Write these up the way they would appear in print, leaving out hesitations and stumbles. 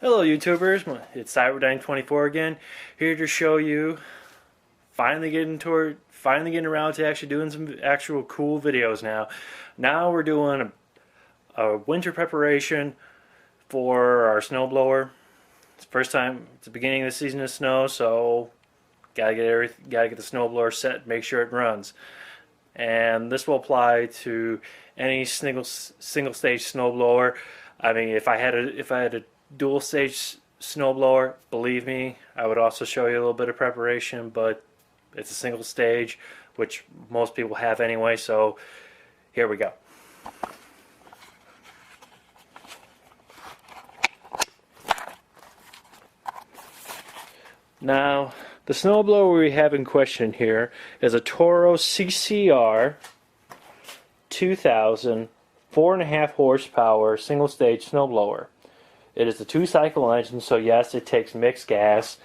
Hello YouTubers, it's Cyberdyne24 again, here to show you finally getting around to actually doing some actual cool videos now. Now we're doing a winter preparation for our snowblower. It's the first time, it's the beginning of the season of snow, so gotta get the snowblower set, make sure it runs. And this will apply to any single stage snowblower. I mean, if I had a dual stage snowblower, believe me, I would also show you a little bit of preparation, but it's a single stage, which most people have anyway, so here we go. Now, the snowblower we have in question here is a Toro CCR 2000 4.5 horsepower single stage snowblower. It is a 2-cycle engine, so yes, it takes mixed gas.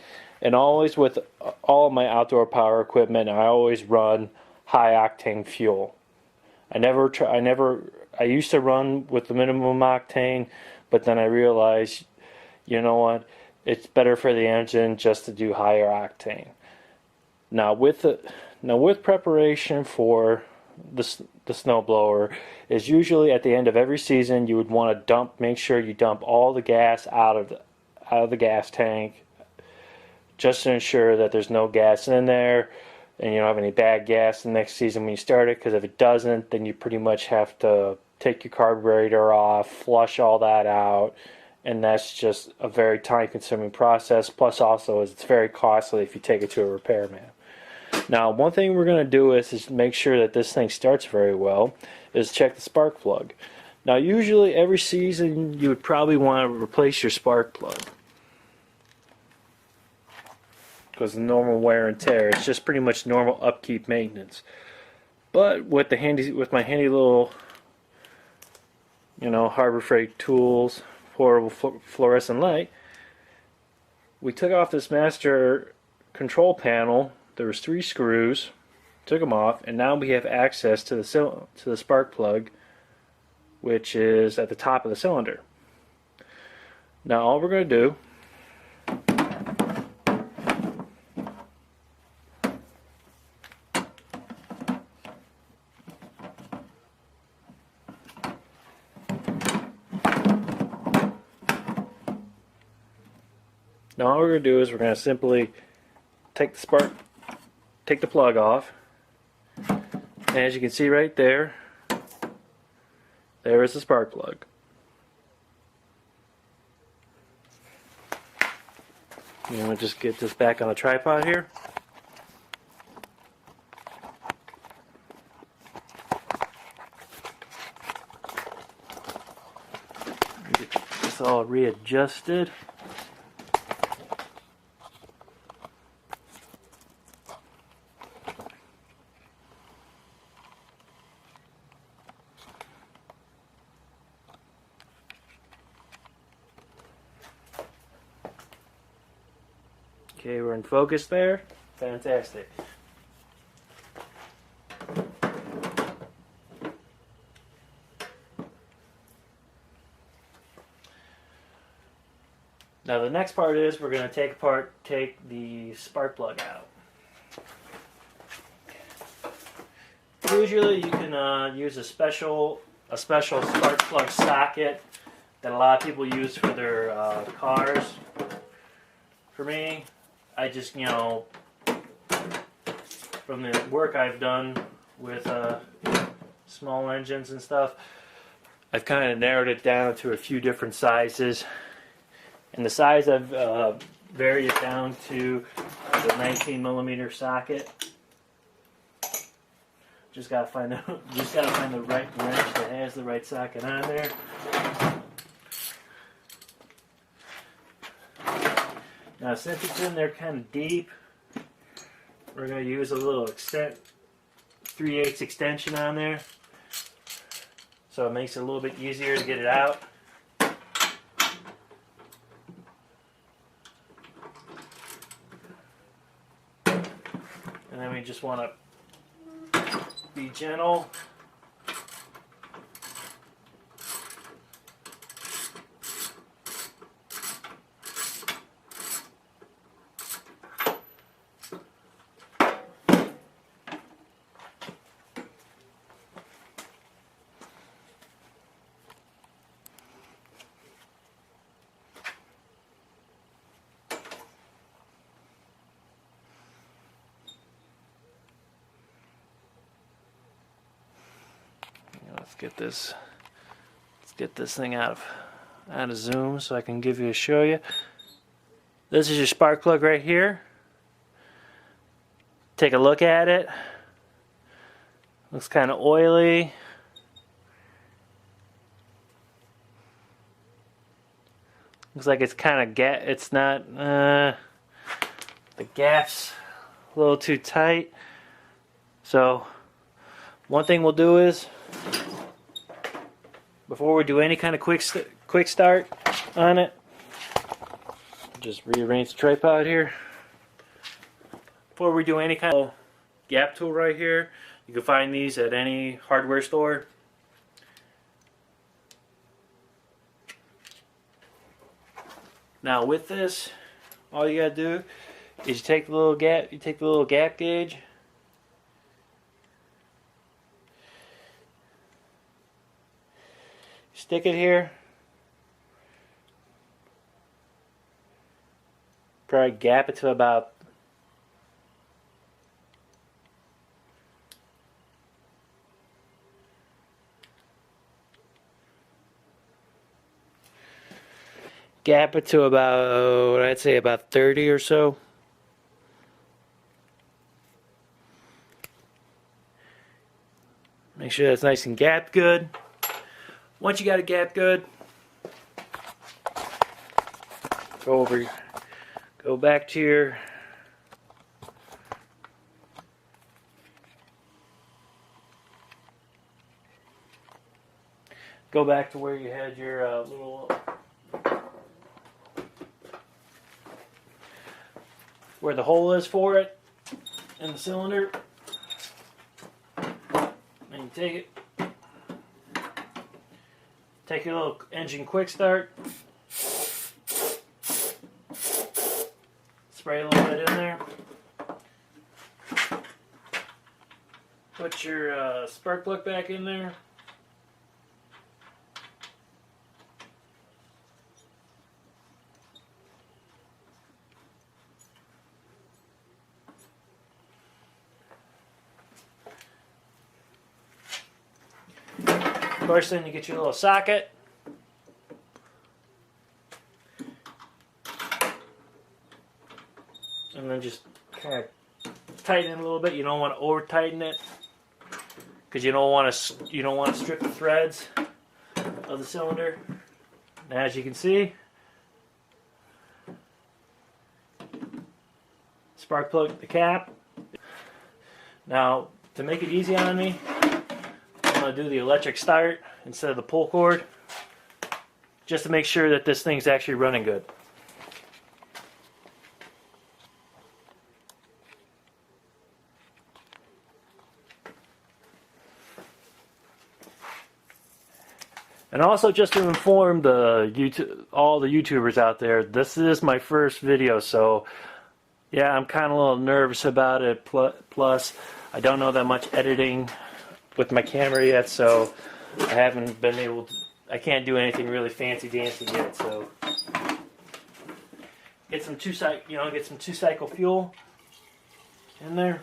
And always with all of my outdoor power equipment, I always run high octane fuel. I used to run with the minimum octane, but then I realized, you know what, it's better for the engine just to do higher octane. Now with preparation for the snowblower is usually at the end of every season you would want to make sure you dump all the gas out of the gas tank, just to ensure that there's no gas in there and you don't have any bad gas the next season when you start it, because if it doesn't, then you pretty much have to take your carburetor off, flush all that out, and that's just a very time consuming process. Plus also it's very costly if you take it to a repairman. Now, one thing we're going to do is make sure that this thing starts very well, is check the spark plug. Now, usually every season you would probably want to replace your spark plug, because the normal wear and tear, it's just pretty much normal upkeep maintenance. But with my handy little, Harbor Freight tools, portable fluorescent light, we took off this master control panel. There was 3 screws, took them off, and now we have access to the spark plug, which is at the top of the cylinder. Now all we're going to do is we're going to simply take the plug off, and as you can see right there, there is the spark plug. I'm going to just get this back on the tripod here. Get this all readjusted. Okay, we're in focus there. Fantastic. Now the next part is we're going to take the spark plug out. Usually you can use a special spark plug socket that a lot of people use for their cars. For me, I just, from the work I've done with small engines and stuff, I've kind of narrowed it down to a few different sizes. And the size I've varied it down to the 19mm socket. Just gotta find the right wrench that has the right socket on there. Now, since it's in there kind of deep, we're going to use a little 3/8 extension on there, so it makes it a little bit easier to get it out. And then we just want to be gentle. get this thing out of zoom so I can show you. This is your spark plug right here. Take a look at it. Looks kind of oily. Looks like it's kind of it's not, the gap's a little too tight. So one thing we'll do is, before we do any kind of quick start on it, just rearrange the tripod here. Before we do any kind of gap tool right here, you can find these at any hardware store. Now with this, all you gotta do is you take the little gap gauge, stick it here, probably gap it to about I'd say about 30 or so. Make sure that's nice and gapped good. Once you got it gapped good, go back to your where you had your little where the hole is for it in the cylinder. And you take your little engine quick start, spray a little bit in there, put your spark plug back in there, of course. Then you get your little socket, and then just kind of tighten it a little bit. You don't want to over tighten it because you don't want to strip the threads of the cylinder. And as you can see, spark plug the cap. Now to make it easy on me, I'm going to do the electric start instead of the pull cord, just to make sure that this thing's actually running good. And also, just to inform all the YouTubers out there, this is my first video, so yeah, I'm kind of a little nervous about it. Plus, I don't know that much editing with my camera yet, so I haven't been able to. I can't do anything really fancy dancy yet. So get some two-cycle fuel in there.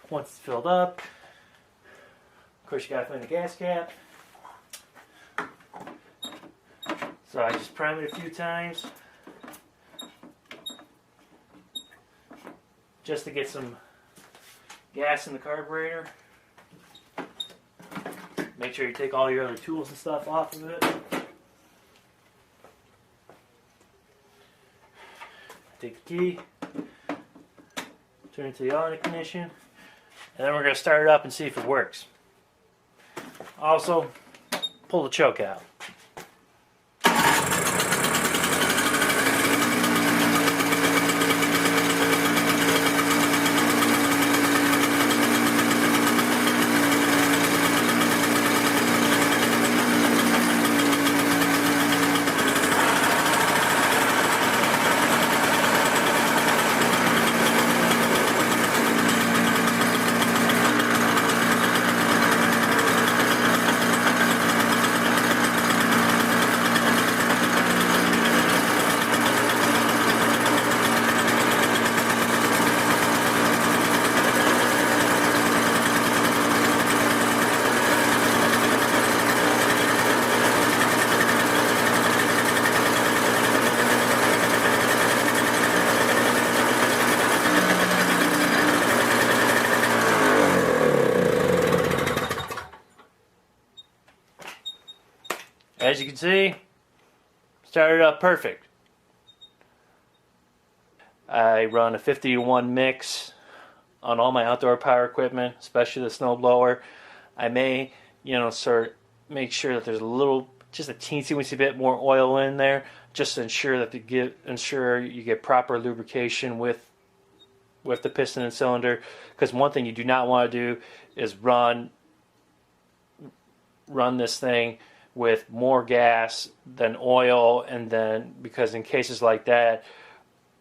Once it's filled up, of course you gotta find the gas cap. So I just prime it a few times just to get some gas in the carburetor. Make sure you take all your other tools and stuff off of it. Take the key, turn it to the on ignition, and then we're going to start it up and see if it works. Also, pull the choke out. as you can see, started up perfect. I run a 50-to-1 mix on all my outdoor power equipment, especially the snowblower. I may, sort of make sure that there's just a teensy bit more oil in there, just to ensure that you get proper lubrication with the piston and cylinder. Because one thing you do not want to do is run this thing with more gas than oil, and then because in cases like that,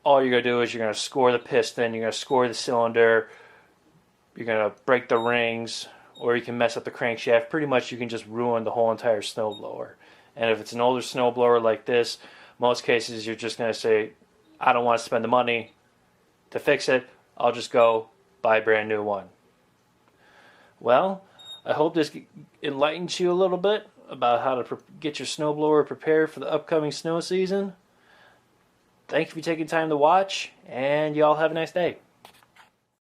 all you're going to do is you're going to score the piston, you're going to score the cylinder, you're going to break the rings, or you can mess up the crankshaft. Pretty much you can just ruin the whole entire snowblower. And if it's an older snowblower like this, most cases you're just going to say, I don't want to spend the money to fix it, I'll just go buy a brand new one. Well, I hope this enlightens you a little bit about how to get your snowblower prepared for the upcoming snow season. Thank you for taking time to watch, and y'all have a nice day.